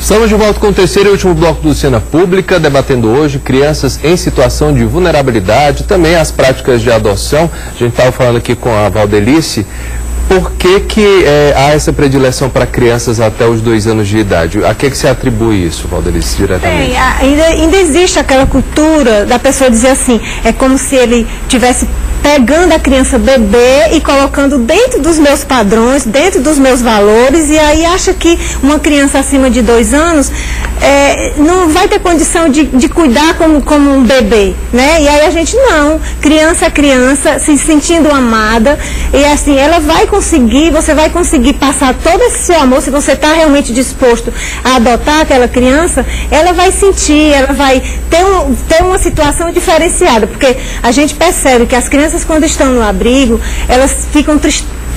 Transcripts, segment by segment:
Estamos de volta com o terceiro e último bloco do Cena Pública, debatendo hoje crianças em situação de vulnerabilidade, também as práticas de adoção. A gente estava falando aqui com a Valdelice. Por que há essa predileção para crianças até os 2 anos de idade? A que se atribui isso, Valdelice, diretamente? Ainda existe aquela cultura da pessoa dizer assim, é como se ele tivesse pegando a criança bebê e colocando dentro dos meus padrões, dentro dos meus valores, e aí acha que uma criança acima de 2 anos não vai ter condição de cuidar como um bebê, né? E aí a gente não, criança é criança, se sentindo amada, e assim, ela vai conseguir, você vai conseguir passar todo esse seu amor, se você está realmente disposto a adotar aquela criança, ela vai sentir, ela vai ter uma situação diferenciada, porque a gente percebe que as crianças, quando estão no abrigo, elas ficam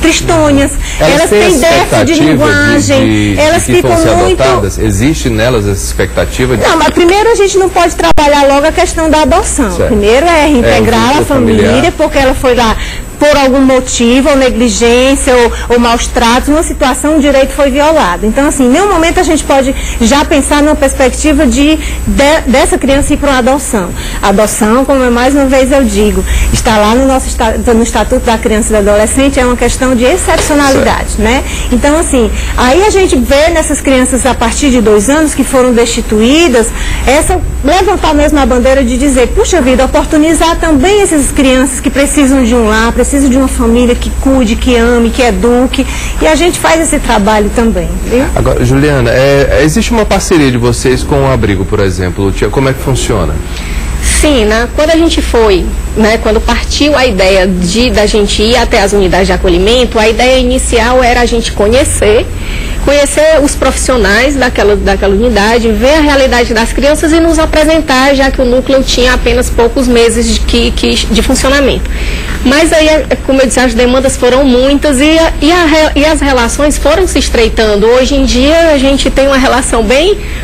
tristonhas, elas têm déficit de linguagem, elas ficam muito... adotadas? Existe nelas essa expectativa? Não, mas primeiro a gente não pode trabalhar logo a questão da adoção. Certo. Primeiro é reintegrar a família, porque ela foi lá por algum motivo, ou negligência, ou maus tratos, uma situação, o direito foi violado. Então, assim, em nenhum momento a gente pode já pensar numa perspectiva dessa criança ir para uma adoção. A adoção, como mais uma vez eu digo, está lá no Estatuto da Criança e do Adolescente, é uma questão de excepcionalidade, né? Então, assim, aí a gente vê nessas crianças a partir de 2 anos que foram destituídas, levantar mesmo a bandeira de dizer, puxa vida, oportunizar também essas crianças que precisam de um lar, precisam de uma família que cuide, que ame, que eduque, e a gente faz esse trabalho também, viu? Agora, Juliana, existe uma parceria de vocês com o abrigo, por exemplo, como é que funciona? Sim, quando a gente foi, quando partiu a ideia da gente ir até as unidades de acolhimento, a ideia inicial era a gente conhecer os profissionais daquela unidade, ver a realidade das crianças e nos apresentar, já que o núcleo tinha apenas poucos meses de funcionamento. Mas aí, como eu disse, as demandas foram muitas e as relações foram se estreitando. Hoje em dia a gente tem uma relação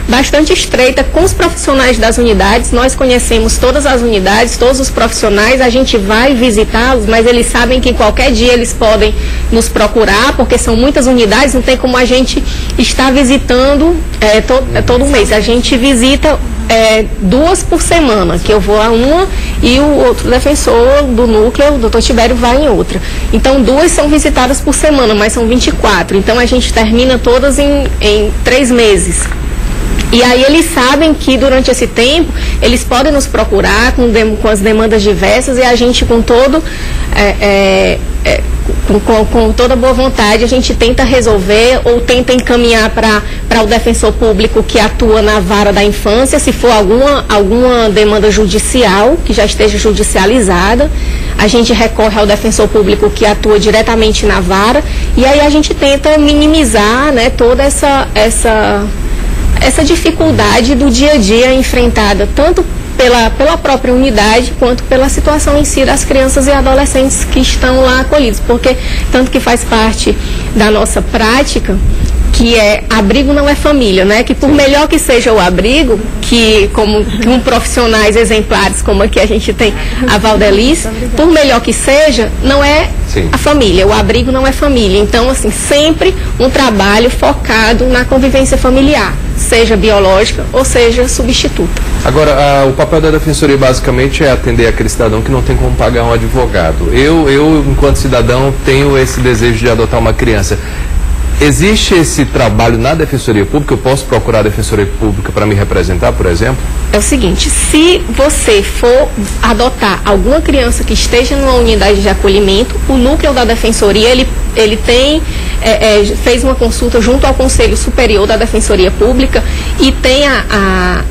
bastante estreita com os profissionais das unidades. Nós conhecemos todas as unidades, todos os profissionais, a gente vai visitá-los, mas eles sabem que qualquer dia eles podem nos procurar, porque são muitas unidades, não tem como a gente estar visitando todo mês. A gente visita 2 por semana, que eu vou a uma e o outro defensor do núcleo, o Dr. Tibério, vai em outra. Então 2 são visitadas por semana, mas são 24. Então a gente termina todas em 3 meses. E aí eles sabem que durante esse tempo eles podem nos procurar com as demandas diversas, e a gente com toda boa vontade a gente tenta resolver ou tenta encaminhar para o defensor público que atua na vara da infância, se for alguma demanda judicial que já esteja judicializada, a gente recorre ao defensor público que atua diretamente na vara, e aí a gente tenta minimizar, toda essa dificuldade do dia a dia enfrentada, tanto pela própria unidade, quanto pela situação em si das crianças e adolescentes que estão lá acolhidos, porque tanto que faz parte da nossa prática, que abrigo não é família, que por melhor que seja o abrigo, que com profissionais exemplares, como aqui a gente tem a Valdelice, por melhor que seja, não é a família, o abrigo não é família. Então, assim, sempre um trabalho focado na convivência familiar, seja biológica ou seja substituta. Agora, o papel da Defensoria basicamente é atender aquele cidadão que não tem como pagar um advogado. Eu enquanto cidadão, tenho esse desejo de adotar uma criança. Existe esse trabalho na Defensoria Pública? Eu posso procurar a Defensoria Pública para me representar, por exemplo? É o seguinte, se você for adotar alguma criança que esteja numa unidade de acolhimento, o núcleo da Defensoria, ele fez uma consulta junto ao Conselho Superior da Defensoria Pública e tem a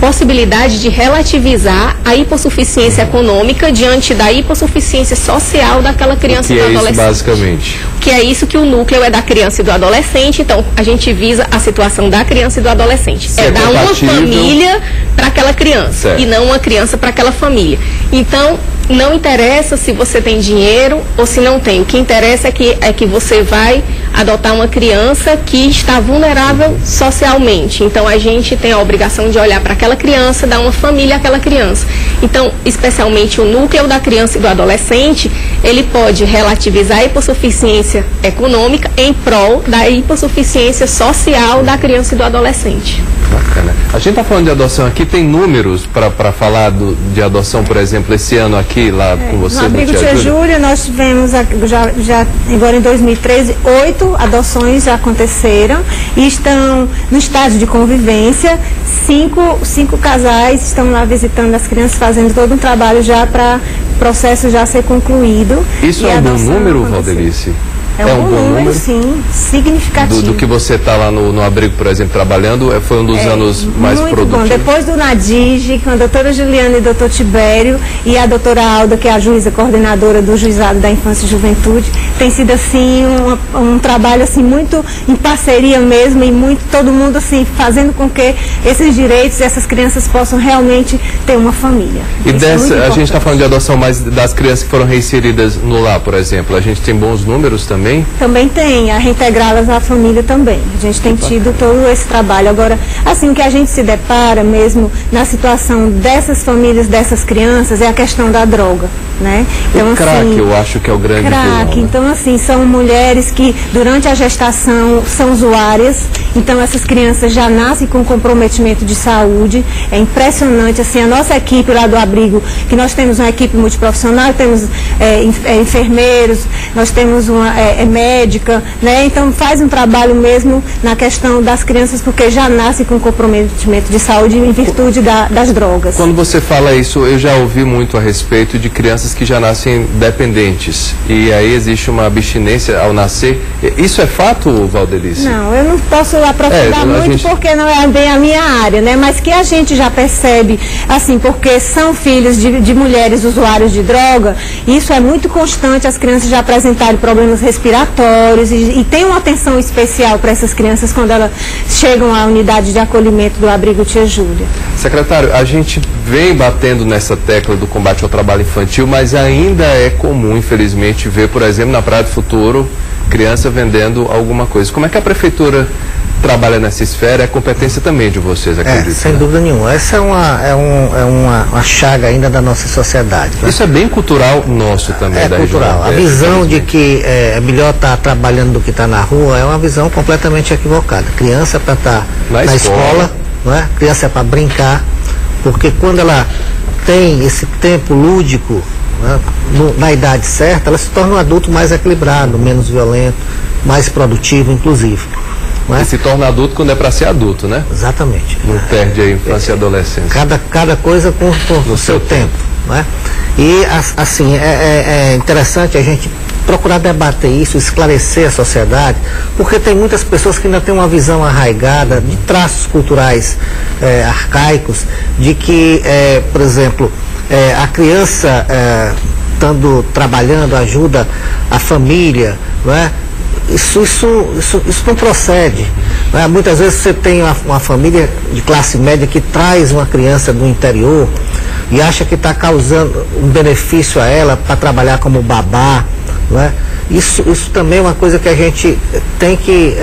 possibilidade de relativizar a hipossuficiência econômica diante da hipossuficiência social daquela criança e do adolescente. Isso, basicamente? Que é isso que o núcleo é da criança e do adolescente, então a gente visa a situação da criança e do adolescente. É dar uma família para aquela criança, certo, e não uma criança para aquela família. Então, não interessa se você tem dinheiro ou se não tem. O que interessa é que você vai adotar uma criança que está vulnerável socialmente. Então, a gente tem a obrigação de olhar para aquela criança, dar uma família àquela criança. Então, especialmente o núcleo da criança e do adolescente, ele pode relativizar a hipossuficiência econômica em prol da hipossuficiência social da criança e do adolescente. Bacana. A gente está falando de adoção aqui, tem números para falar de adoção, por exemplo, esse ano aqui, lá com você, no Abrigo Tia Júlia, nós tivemos, já agora em 2013, 8 adoções já aconteceram e estão no estágio de convivência. Cinco casais estão lá visitando as crianças, fazendo todo um trabalho já para o processo já ser concluído. Isso é um bom número, Valdelice? É um bom número, sim, significativo. Do que você está lá no abrigo, por exemplo, trabalhando, foi um dos anos mais produtivos. Bom. Depois do NADIGE, com a doutora Juliana e o doutor Tibério e a doutora Alda, que é a juíza coordenadora do Juizado da Infância e Juventude, tem sido assim um trabalho assim muito em parceria mesmo, e todo mundo assim fazendo com que esses direitos, essas crianças possam realmente ter uma família. E a gente está falando de adoção, mas das crianças que foram reinseridas no lar, por exemplo, a gente tem bons números também? Também tem, a reintegrá-las à família também. A gente tem tido todo esse trabalho. Agora, assim, o que a gente se depara mesmo na situação dessas famílias, dessas crianças, é a questão da droga, né? Então, o crack, assim, eu acho que é o grande vilão, né? Então, assim, são mulheres que durante a gestação são usuárias. Então, essas crianças já nascem com comprometimento de saúde. É impressionante, assim, a nossa equipe lá do abrigo, que nós temos uma equipe multiprofissional, temos enfermeiros, nós temos uma médica, né? Então faz um trabalho mesmo na questão das crianças, porque já nasce com comprometimento de saúde em virtude das drogas. Quando você fala isso, eu já ouvi muito a respeito de crianças que já nascem dependentes, e aí existe uma abstinência ao nascer. Isso é fato, Valdelice? Não, eu não posso aprofundar muito, porque não é bem a minha área, né? Mas que a gente já percebe, assim, porque são filhos de mulheres usuárias de droga, isso é muito constante, as crianças já apresentarem problemas respiratórios e tem uma atenção especial para essas crianças quando elas chegam à unidade de acolhimento do Abrigo Tia Júlia. Secretário, a gente vem batendo nessa tecla do combate ao trabalho infantil, mas ainda é comum, infelizmente, ver, por exemplo, na Praia do Futuro, criança vendendo alguma coisa. Como é que a prefeitura trabalha nessa esfera? É competência também de vocês, acredito? Sem dúvida nenhuma. Essa é uma chaga ainda da nossa sociedade. Né? Isso é bem cultural nosso também, da cultural. região. A visão de que é melhor estar trabalhando do que estar na rua é uma visão completamente equivocada. Criança é para estar na escola, não é? Criança é para brincar, porque quando ela tem esse tempo lúdico, né, na idade certa, ela se torna um adulto mais equilibrado, menos violento, mais produtivo, inclusive. É? E se torna adulto quando é para ser adulto, né? Exatamente. Não perde a infância e a adolescência. Cada coisa com o seu tempo. Né? E, assim, é interessante a gente procurar debater isso, esclarecer a sociedade, porque tem muitas pessoas que ainda têm uma visão arraigada de traços culturais arcaicos, de que, por exemplo, a criança trabalhando ajuda a família, não é? Isso não procede. Né? Muitas vezes você tem uma família de classe média que traz uma criança do interior e acha que está causando um benefício a ela para trabalhar como babá. Não é? Isso também é uma coisa que a gente tem que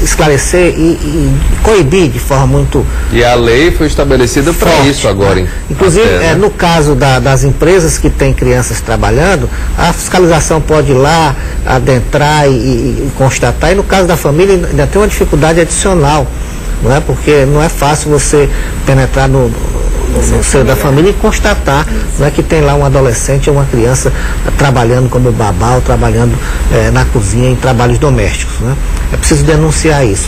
esclarecer e coibir de forma muito... E a lei foi estabelecida para isso agora. Inclusive, no caso das empresas que têm crianças trabalhando, a fiscalização pode ir lá, adentrar e constatar, e no caso da família ainda tem uma dificuldade adicional, não é? Porque não é fácil você penetrar no seio da família e constatar, não é, que tem lá um adolescente ou uma criança trabalhando como babá ou trabalhando na cozinha em trabalhos domésticos. Né? É preciso denunciar isso.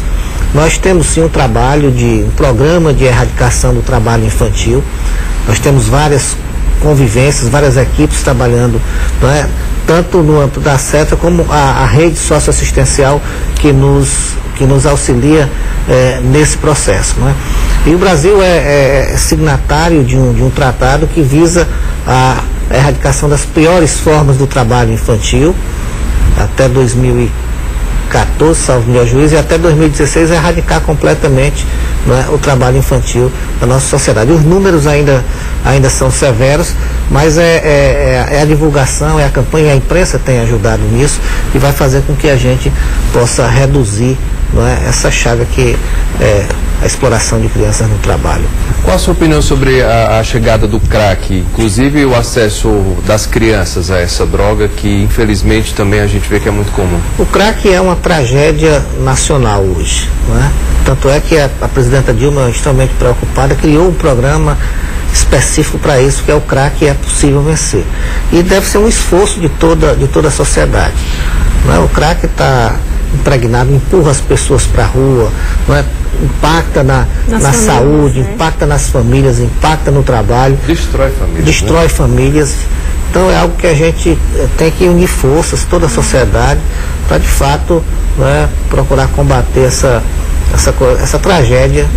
Nós temos sim um programa de erradicação do trabalho infantil. Nós temos várias convivências, várias equipes trabalhando, não é, tanto no âmbito da SETA como a rede socioassistencial que nos auxilia nesse processo. Não é? E o Brasil é signatário de um tratado que visa a erradicação das piores formas do trabalho infantil até 2014, salvo meu juízo, e até 2016 erradicar completamente, não é, o trabalho infantil da nossa sociedade. Os números ainda são severos, mas é a divulgação, é a campanha, a imprensa tem ajudado nisso e vai fazer com que a gente possa reduzir, não é, essa chaga que é a exploração de crianças no trabalho. Qual a sua opinião sobre a chegada do crack, inclusive o acesso das crianças a essa droga que infelizmente também a gente vê que é muito comum? O crack é uma tragédia nacional hoje, não é? Tanto é que a presidenta Dilma, extremamente preocupada, criou um programa específico para isso, que é o crack É Possível Vencer. E deve ser um esforço de toda a sociedade. Não é? O crack está impregnado, empurra as pessoas para a rua, não é? Impacta na saúde, impacta nas famílias, impacta no trabalho. Destrói famílias. Destrói famílias. Então é algo que a gente tem que unir forças, toda a sociedade, para de fato, né, procurar combater essa tragédia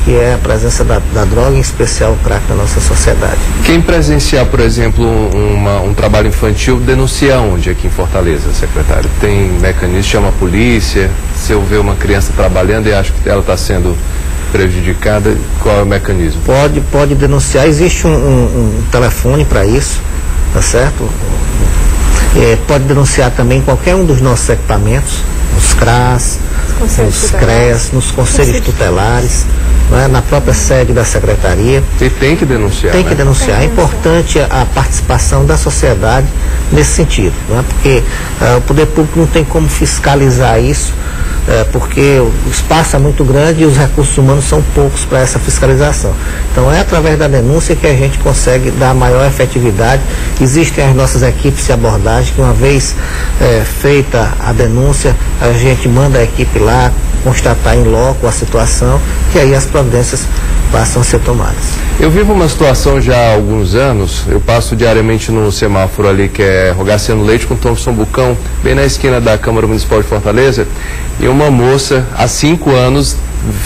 que é a presença da droga, em especial o crack na nossa sociedade. Quem presenciar, por exemplo, um trabalho infantil, denuncia onde aqui em Fortaleza, secretário? Tem mecanismo, chama a polícia? Se eu ver uma criança trabalhando e acho que ela está sendo prejudicada, qual é o mecanismo? Pode denunciar, existe um telefone para isso, tá certo? Pode denunciar também qualquer um dos nossos equipamentos, os CRAS, os CREAS, nos conselhos tutelares, né, na própria sede da secretaria. E tem que denunciar. Tem que denunciar. É importante a participação da sociedade nesse sentido, né, porque o poder público não tem como fiscalizar isso, porque o espaço é muito grande e os recursos humanos são poucos para essa fiscalização. Então é através da denúncia que a gente consegue dar maior efetividade. Existem as nossas equipes de abordagem, que uma vez feita a denúncia, a gente manda a equipe lá constatar em loco a situação, e aí as providências passam a ser tomadas. Eu vivo uma situação já há alguns anos, eu passo diariamente no semáforo ali que é Rogaciano Leite com Thompson Bucão, bem na esquina da Câmara Municipal de Fortaleza, e uma moça há 5 anos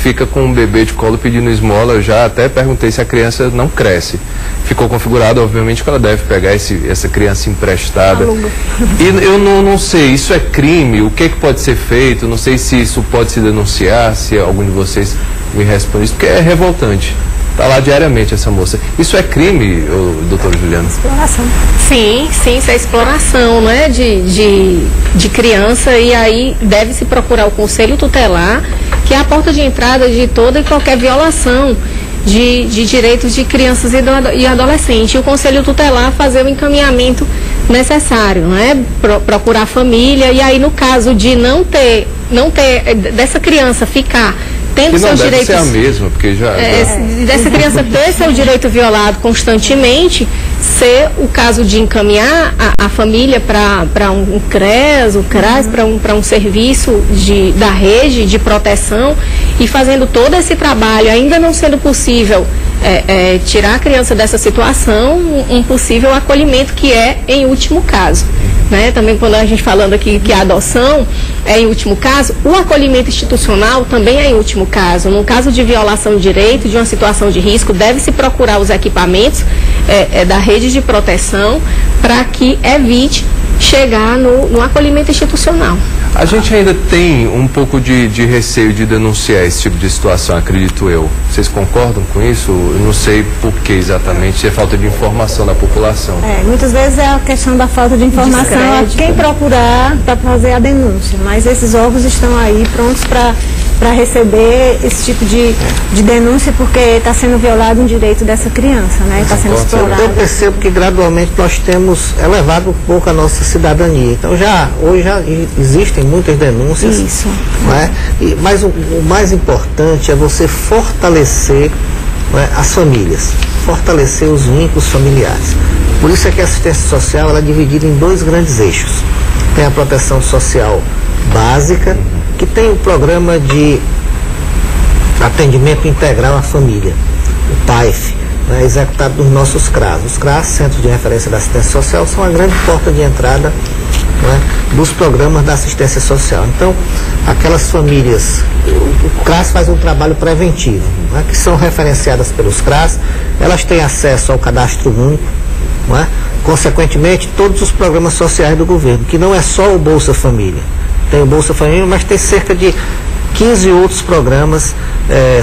fica com um bebê de colo pedindo esmola. Eu já até perguntei se a criança não cresce. Ficou configurado, obviamente, que ela deve pegar essa criança emprestada. E eu não sei, isso é crime? O que pode ser feito? Não sei se isso pode se denunciar, se algum de vocês me responde isso, porque é revoltante. Está lá diariamente essa moça. Isso é crime, doutor Juliano? Exploração. Sim, isso é exploração, não é? De criança, e aí deve-se procurar o Conselho Tutelar, que é a porta de entrada de toda e qualquer violação de direitos de crianças e adolescentes. E o Conselho Tutelar fazer o encaminhamento necessário, não é? Procurar a família, e aí no caso de não ter dessa criança ficar tendo que não seus deve direitos, ser a mesma, porque dessa criança ter seu direito violado constantemente, ser o caso de encaminhar a família para um CREAS, para um serviço da rede de proteção, e fazendo todo esse trabalho, ainda não sendo possível tirar a criança dessa situação, um possível acolhimento, que é em último caso. Né? Também quando a gente falando aqui que a adoção é em último caso, o acolhimento institucional também é em último caso. No caso de violação de direito, de uma situação de risco, deve-se procurar os equipamentos da rede de proteção para que evite chegar no acolhimento institucional. A gente ainda tem um pouco de receio de denunciar esse tipo de situação, acredito eu. Vocês concordam com isso? Eu não sei por que exatamente, se é falta de informação da população. Muitas vezes é a questão da falta de informação, quem procurar para fazer a denúncia, mas esses órgãos estão aí prontos para receber esse tipo de denúncia, porque está sendo violado um direito dessa criança, né? Está sendo explorado. Eu percebo que gradualmente nós temos elevado um pouco a nossa cidadania. Então hoje já existem muitas denúncias. Isso. Né? Mas o mais importante é você fortalecer, né, as famílias, fortalecer os vínculos familiares. Por isso é que a assistência social ela é dividida em 2 grandes eixos. Tem a proteção social básica, que tem o programa de atendimento integral à família, o PAIF, né, executado nos nossos CRAS. Os CRAS, Centros de Referência da Assistência Social, são a grande porta de entrada, né, dos programas da assistência social. Então, aquelas famílias, o CRAS faz um trabalho preventivo, né, que são referenciadas pelos CRAS, elas têm acesso ao cadastro único, né, consequentemente, todos os programas sociais do governo, que não é só o Bolsa Família. Tem o Bolsa Família, mas tem cerca de 15 outros programas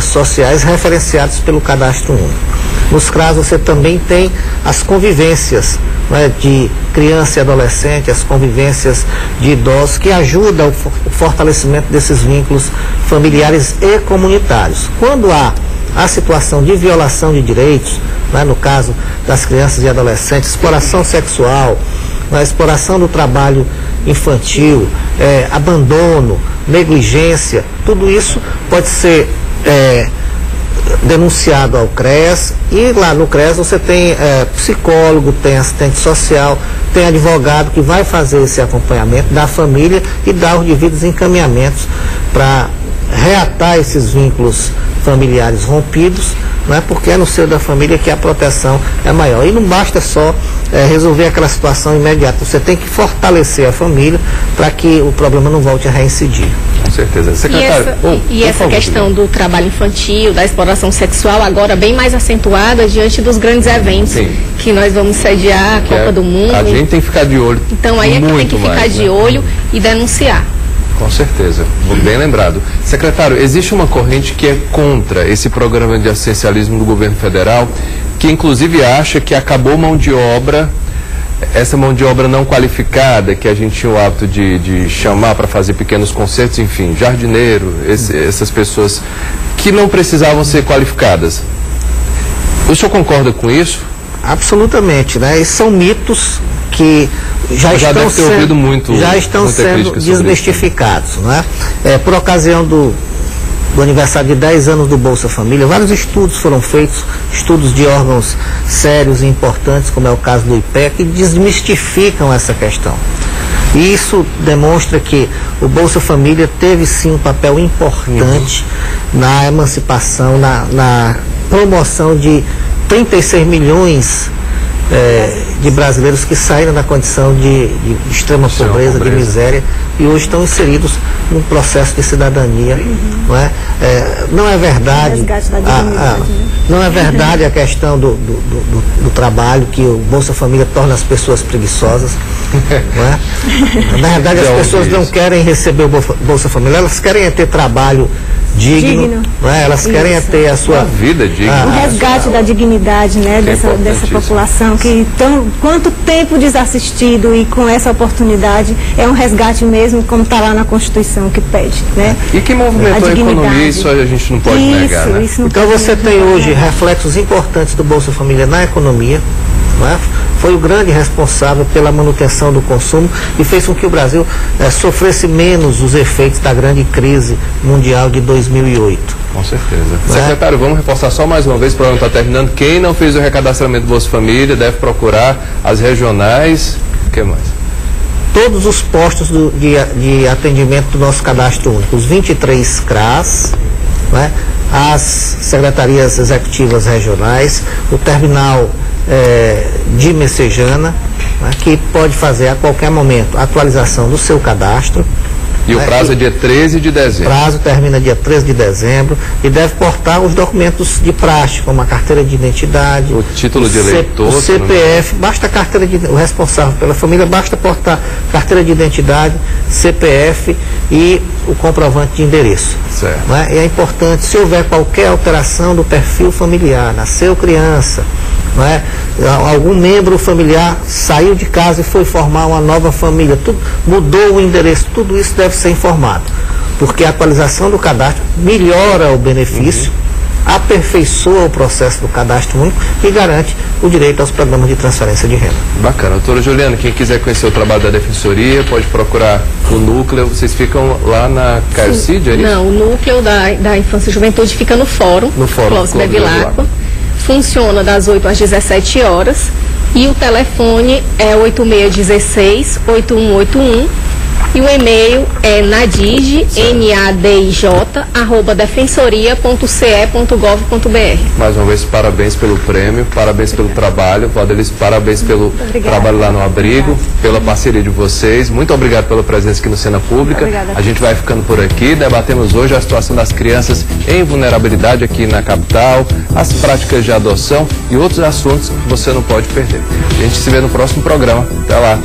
sociais referenciados pelo Cadastro Único. Nos CRAS você também tem as convivências, né, de criança e adolescente, as convivências de idosos, que ajudam o fortalecimento desses vínculos familiares e comunitários. Quando há a situação de violação de direitos, né, no caso das crianças e adolescentes, exploração sexual, a exploração do trabalho infantil, abandono, negligência, tudo isso pode ser denunciado ao CRES, e lá no CRES você tem psicólogo, tem assistente social, tem advogado que vai fazer esse acompanhamento da família e dar os devidos encaminhamentos para reatar esses vínculos familiares rompidos, né, porque é no seio da família que a proteção é maior. E não basta só resolver aquela situação imediata, você tem que fortalecer a família para que o problema não volte a reincidir. Com certeza. Secretário, e essa questão do trabalho infantil, da exploração sexual, agora bem mais acentuada diante dos grandes eventos. Sim. Que nós vamos sediar, a Copa do Mundo. A gente tem que ficar de olho. Então aí é que tem que ficar de olho e denunciar. Com certeza, bem lembrado. Secretário, existe uma corrente que é contra esse programa de assistencialismo do governo federal, que inclusive acha que acabou mão de obra, essa mão de obra não qualificada, que a gente tinha o hábito de chamar para fazer pequenos concertos, enfim, jardineiro, essas pessoas que não precisavam ser qualificadas. O senhor concorda com isso? Absolutamente, né? Esses são mitos que já estão sendo desmistificados, né? Por ocasião do aniversário de 10 anos do Bolsa Família, vários estudos foram feitos, estudos de órgãos sérios e importantes, como é o caso do IPEA, que desmistificam essa questão. E isso demonstra que o Bolsa Família teve sim um papel importante na emancipação, na promoção de 36 milhões de brasileiros que saíram da condição de extrema pobreza, de miséria, e hoje estão inseridos num processo de cidadania. Não é? Não é verdade não é verdade a questão do trabalho, que o Bolsa Família torna as pessoas preguiçosas. Não é? Na verdade, as pessoas não querem receber o Bolsa Família, elas querem ter trabalho digno. Não é? Elas querem ter a sua vida digna. O resgate da dignidade, né, dessa população que quanto tempo desassistido, e com essa oportunidade é um resgate mesmo, como está lá na Constituição que pede, né? E que movimentou a economia, isso a gente não pode negar, né? Então você tem hoje reflexos importantes do Bolsa Família na economia, não é? Foi o grande responsável pela manutenção do consumo e fez com que o Brasil sofresse menos os efeitos da grande crise mundial de 2008. Com certeza. Secretário, vamos reforçar só mais uma vez, o programa está terminando. Quem não fez o recadastramento do Bolsa Família deve procurar as regionais. O que mais? Todos os postos de atendimento do nosso cadastro único, os 23 CRAS, né? As secretarias executivas regionais, o terminal de Messejana, né, que pode fazer a qualquer momento a atualização do seu cadastro. E o prazo é dia 13 de dezembro. O prazo termina dia 13 de dezembro e deve portar os documentos de praxe, como a carteira de identidade, o título de eleitor, o CPF, basta a carteira de, o responsável pela família, basta portar carteira de identidade, CPF e o comprovante de endereço. Certo. Né? E é importante, se houver qualquer alteração do perfil familiar, nasceu criança, não é? Algum membro familiar saiu de casa e foi formar uma nova família, mudou o endereço, tudo isso deve ser informado, porque a atualização do cadastro melhora o benefício, aperfeiçoa o processo do cadastro único e garante o direito aos programas de transferência de renda. Bacana. Doutora Juliana, quem quiser conhecer o trabalho da Defensoria, pode procurar o núcleo. Vocês ficam lá na Caercid, é isso? Não, o núcleo da Infância e Juventude fica no Fórum. No Fórum. Clóvis Bevilacqua. Funciona das 8 às 17 horas e o telefone é 8616-8181 e o e-mail é nadij, nadij@defensoria.ce.gov.br. Mais uma vez, parabéns pelo prêmio, parabéns pelo trabalho, Valdelice, parabéns pelo trabalho lá no abrigo, pela parceria de vocês. Muito obrigado pela presença aqui no Cena Pública. A gente vai ficando por aqui, debatemos hoje a situação das crianças em vulnerabilidade aqui na capital, as práticas de adoção e outros assuntos que você não pode perder. A gente se vê no próximo programa. Até lá.